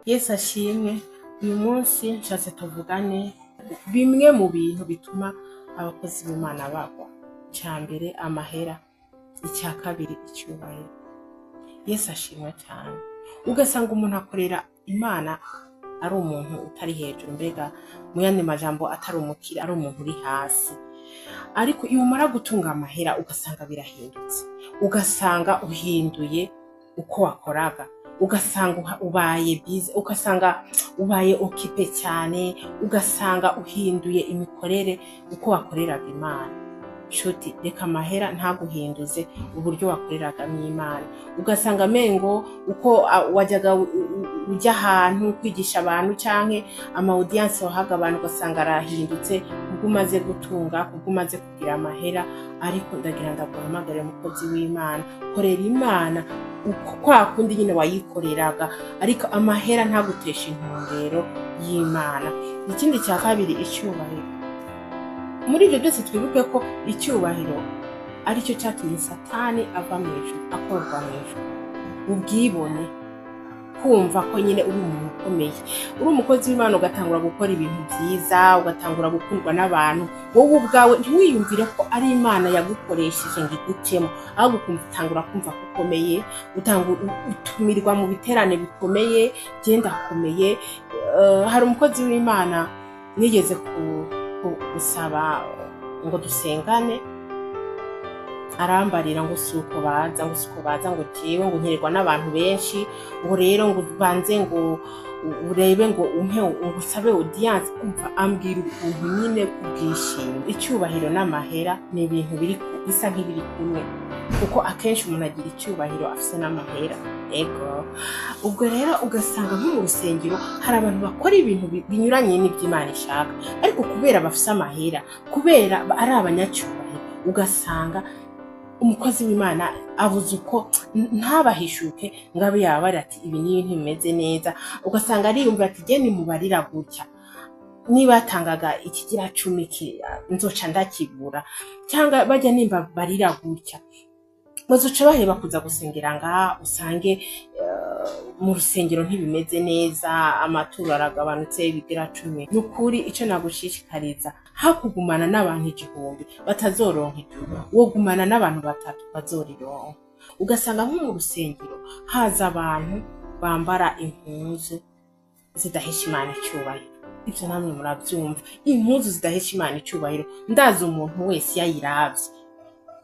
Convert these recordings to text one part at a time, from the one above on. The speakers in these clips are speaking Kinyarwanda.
Yesu ashimwe. Uyu munsi nshatse tuvugane bimwe mu bintu bituma abakozi b'Imana bagwa. Icyambere amahera, icya kabiri icyubahiro. Yesu ashimwe cyane. Ugasanga umuntu akorera Imana ari umuntu utari hejuru, mbega mu yandi majambo atari umukire, ari umuntu uri hasi. Ariko iyo umara gutunga amahera ugasanga birahindutse, ugasanga uhinduye uko wakoraga, ugasanga ubaye bize, ugasanga ubaye okipe cyane, ugasanga uhinduye imikorere uko wakoreraga Imana. Nshuti, reka amahera ntaguhinduze uburyo wakoreraga n'Imana. Ugasanga mengo uko wajyaga ujya ahantu kwigisha abantu canke ama audience wahaga abantu, ugasanga arahindutse ubwo umaze gutunga, ubwo umaze kugira amahera. Ariko ndagira ndaguhamagare mukozi w'Imana, korera Imana kwa kundi nyine wayikoreraga, ariko amahera ntagutesha intumbero y'Imana. Ikindi cya kabiri icyubahiro. Muri ibyo byose twibuke ko icyubahiro ari cyo cyatumye Satani ava mu ijuru, akorwa mu ijuru. Ubwibone, kumva ko nyine uri umuntu ukomeye, uri umukozi w'Imana, ugatangura gukora ibintu byiza, ugatangura gukundwa n'abantu, wowe ubwawe ntiwiyumvire ko ari Imana yagukoresheje ngo igutemo, ahubwo utangura kumva ko ukomeye, utumirwa mu biterane bikomeye, genda akomeye. Hari umukozi w'Imana nigeze gusaba ngo dusengane, arambarira ngo suko baza ngo tewe ngo nkererwa n'abantu benshi, ngo rero ngo banze ngo urebe ngo umpe ngusabe audience. Umva ambwira ukuntu nyine kubwishima. Icyubahiro n'amahera ni ibintu biri bisa nk'ibiri kumwe, kuko akenshi umuntu agira icyubahiro afise n'amahera. Ego ubwo rero ugasanga nko mu rusengero hari abantu bakora ibintu binyuranye n'iby'Imana ishaka, ariko kubera bafise amahera, kubera ari abanyacyubahiro, ugasanga umukozi w'Imana abuze uko ntabahishuke ngo abe yabara ati ibi n'ibintu bimeze neza. Ugasanga ariyumva ati je nimubarira gutya, niba yatangaga ikigira 10 nzoca ndakibura, cyangwa bajya nimba barira gutya bazoca baheba kuza gusengera ngaha, usange mu rusengero ntibimeze neza, amaturo aragabanutse bigira 10. Nukuri ico nagushishikariza, hakugumana n'abantu 1000 batazoronka ijuru, wogumana n'abantu 3 bazorironka. Ugasanga nko mu rusengero haza abantu bambara impuzu zidahesha Imana icyubahiro. Ibyo namwe murabyumva, impuzu zidahesha Imana icyubahiro. Ndazi umuntu wese yayiravye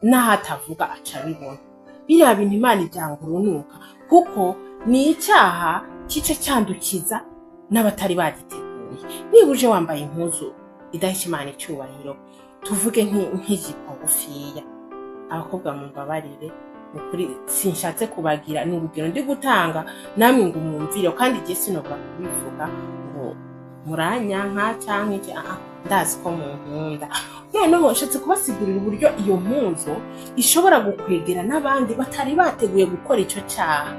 n'ahatavuga aca bibona. Biriya bintu Imana ibyangurunuka, kuko ni icyaha kice cyandukiza n'abatari bagiteguye. Niba uje wambaye impuzu idahesha Imana icyubahiro, tuvuge nk'ijipo ngufiya, abakobwa mumbabarire, ukuri sinshatse kubagira n'urugero ndi gutanga namwe ngo mwumvire, kandi je sinobwa kubivuga ngo muranyanka canke ndazi ko munkunda. Noneho nshatse kubasigurira uburyo iyo mpuzu ishobora gukwegera n'abandi batari bateguye gukora icyo cyaha,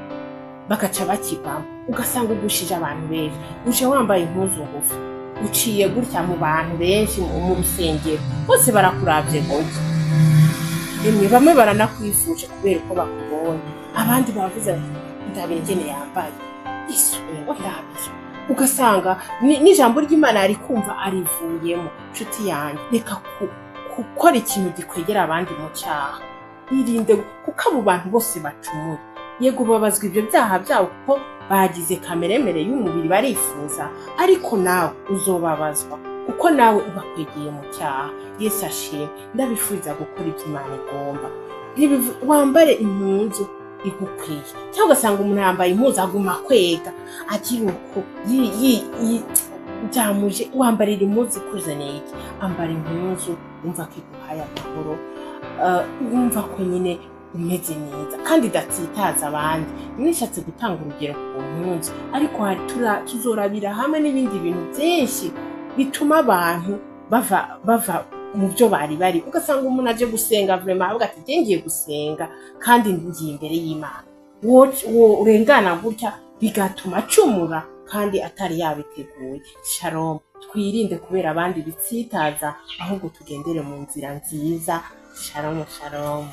bakaca bakivamo. Ugasanga ugushije abantu benshi, uje wambaye impuzu ngufi, uciye gutya mu bantu benshi mu rusengero, bose barakuravye gutya. Rimwe bamwe baranakwifuje kubera uko bakubonye, abandi bavuze ndabengene yambaye iswe ndabizo. Ugasanga n'ijambo ry'Imana ari kumva arivuyemo. Nshuti yanjye, reka gukora ikintu gikwegera abandi mu cyaha. Irinde, kuko abo bantu bose bacumuye. Yego babazwa ibyo byaha byabo kuko bagize kameremere y'umubiri barifuza, ariko nawe uzobabazwa kuko nawe ubakwegeye mu cyaha. Yesu ashimwe. Ndabifuza gukora ibyo Imana igomba. Wambare impuzu igukwiye, cyangwa ugasanga umuntu yambaye impuzu aguma kwega agira uko byamuje. Wambarira impuzu ikuzaniye iki? Ambara impuzu wumva ko iguhaye amahoro, wumva ko nyine umeze neza kandi idatsitaza abandi. Nishatse gutanga urugero ku mpuzu, ariko tuzorabira hamwe n'ibindi bintu byinshi bituma abantu bava mu byo bari. Ugasanga umuntu aje gusenga vraiment avuga ati ngiye gusenga kandi ngiye imbere y'Imana, wo urengana gutya bigatuma acumura kandi atari yabiteguye. Shalom. Twirinde kubera abandi bitsitaza, ahubwo tugendere mu nzira nziza. Shalom shalom.